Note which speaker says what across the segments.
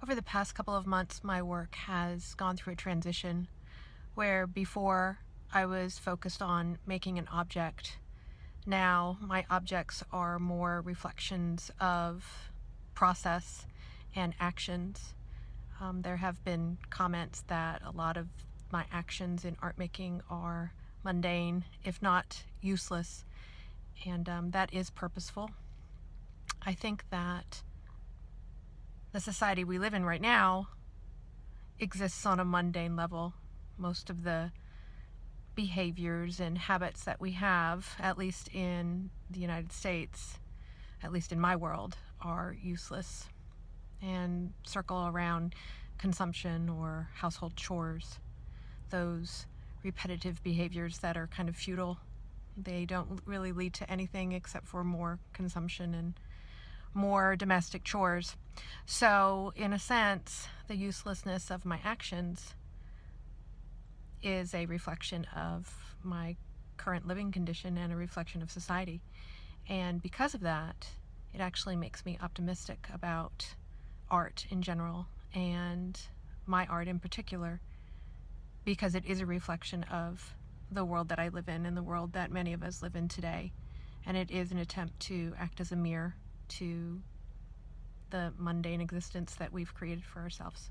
Speaker 1: Over the past couple of months, my work has gone through a transition where before I was focused on making an object. Now my objects are more reflections of process and actions. There have been comments that a lot of my actions in art making are mundane, if not useless, and that is purposeful. I think that the society we live in right now exists on a mundane level. Most of the behaviors and habits that we have, at least in the United States, at least in my world, are useless and circle around consumption or household chores. Those repetitive behaviors that are kind of futile. They don't really lead to anything except for more consumption and more domestic chores. So, in a sense, the uselessness of my actions is a reflection of my current living condition and a reflection of society. And because of that, it actually makes me optimistic about art in general and my art in particular, because it is a reflection of the world that I live in and the world that many of us live in today. And it is an attempt to act as a mirror to the mundane existence that we've created for ourselves.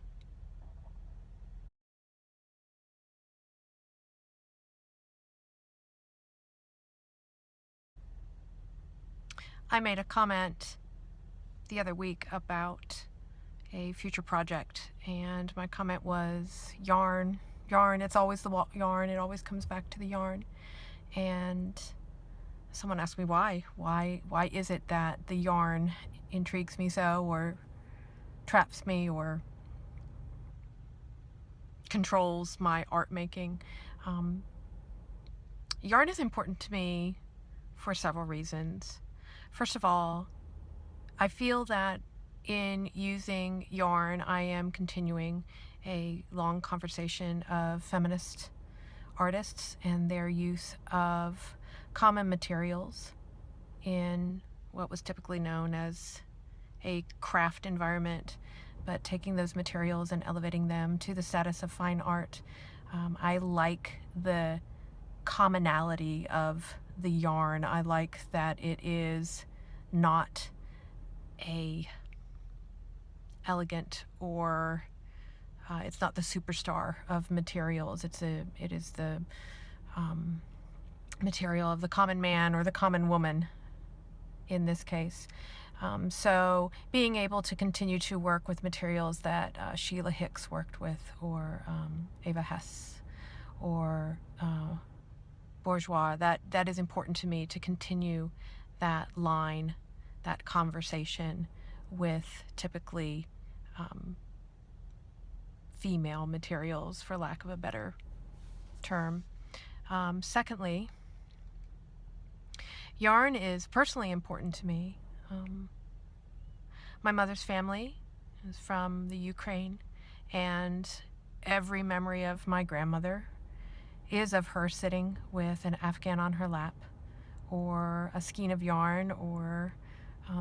Speaker 1: I made a comment the other week about a future project, and my comment was yarn. It's always the yarn. It always comes back to the yarn. And someone asked me why is it that the yarn intrigues me so, or traps me, or controls my art making. Yarn is important to me for several reasons. First of all, I feel that in using yarn, I am continuing a long conversation of feminist artists and their use of common materials in what was typically known as a craft environment, but taking those materials and elevating them to the status of fine art. I like the commonality of the yarn. I like that it is not a elegant or it's not the superstar of materials. It is the material of the common man or the common woman in this case. So being able to continue to work with materials that Sheila Hicks worked with, or Ava Hess, or Bourgeois, that is important to me, to continue that line, that conversation with typically female materials, for lack of a better term. Secondly, yarn is personally important to me. My mother's family is from the Ukraine, and every memory of my grandmother is of her sitting with an Afghan on her lap, or a skein of yarn, or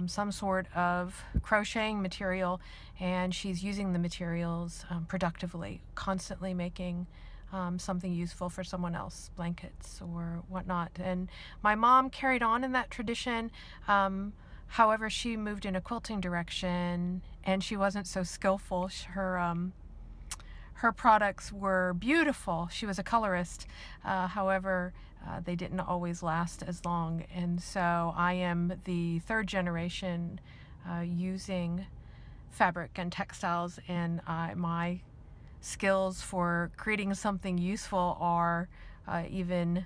Speaker 1: some sort of crocheting material, and she's using the materials productively, constantly making something useful for someone else, blankets or whatnot. And my mom carried on in that tradition. However, she moved in a quilting direction, and she wasn't so skillful. Her products were beautiful. She was a colorist. However, they didn't always last as long. And so I am the third generation using fabric and textiles, and my skills for creating something useful are even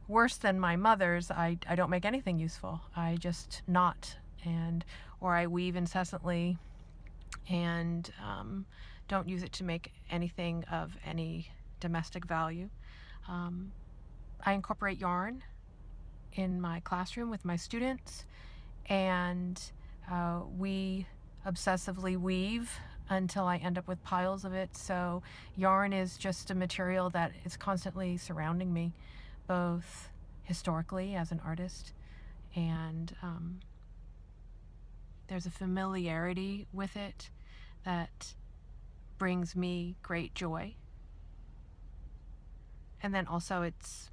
Speaker 1: worse than my mother's. I don't make anything useful. I just knot, or I weave incessantly, and don't use it to make anything of any domestic value. I incorporate yarn in my classroom with my students, and we obsessively weave until I end up with piles of it. So yarn is just a material that is constantly surrounding me, both historically as an artist, and there's a familiarity with it that brings me great joy. And then also it's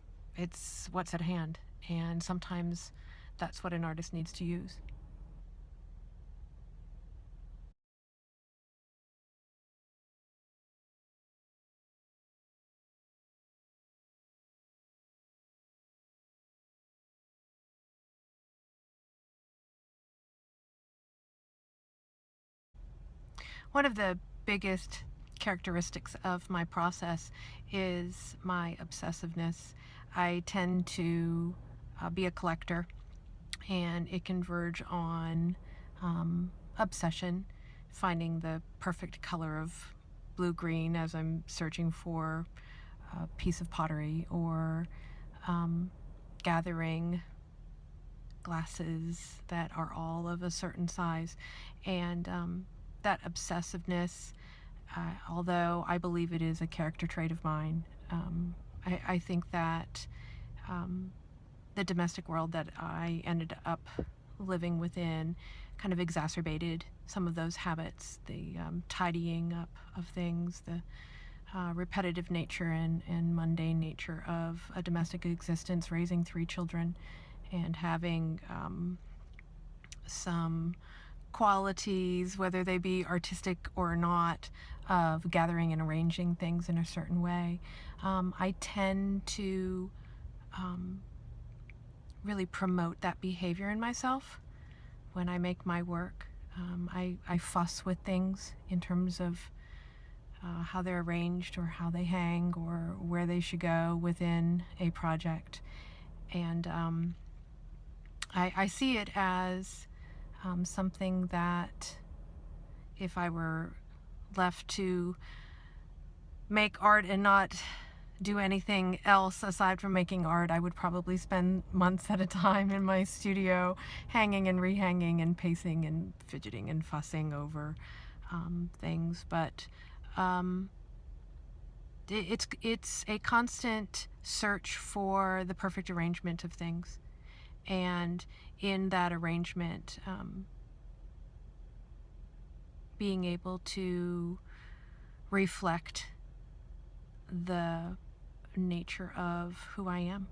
Speaker 1: what's at hand, and sometimes that's what an artist needs to use. One of the biggest characteristics of my process is my obsessiveness. I tend to be a collector, and it can verge on obsession, finding the perfect color of blue-green as I'm searching for a piece of pottery, or gathering glasses that are all of a certain size. And that obsessiveness, although I believe it is a character trait of mine, I think that the domestic world that I ended up living within kind of exacerbated some of those habits, the tidying up of things, the repetitive nature and mundane nature of a domestic existence, raising 3 children, and having some qualities, whether they be artistic or not, of gathering and arranging things in a certain way. I tend to really promote that behavior in myself when I make my work. I fuss with things in terms of how they're arranged, or how they hang, or where they should go within a project. And I see it as something that, if I were left to make art and not do anything else aside from making art, I would probably spend months at a time in my studio, hanging and rehanging and pacing and fidgeting and fussing over things. But it's a constant search for the perfect arrangement of things, and in that arrangement, being able to reflect the nature of who I am.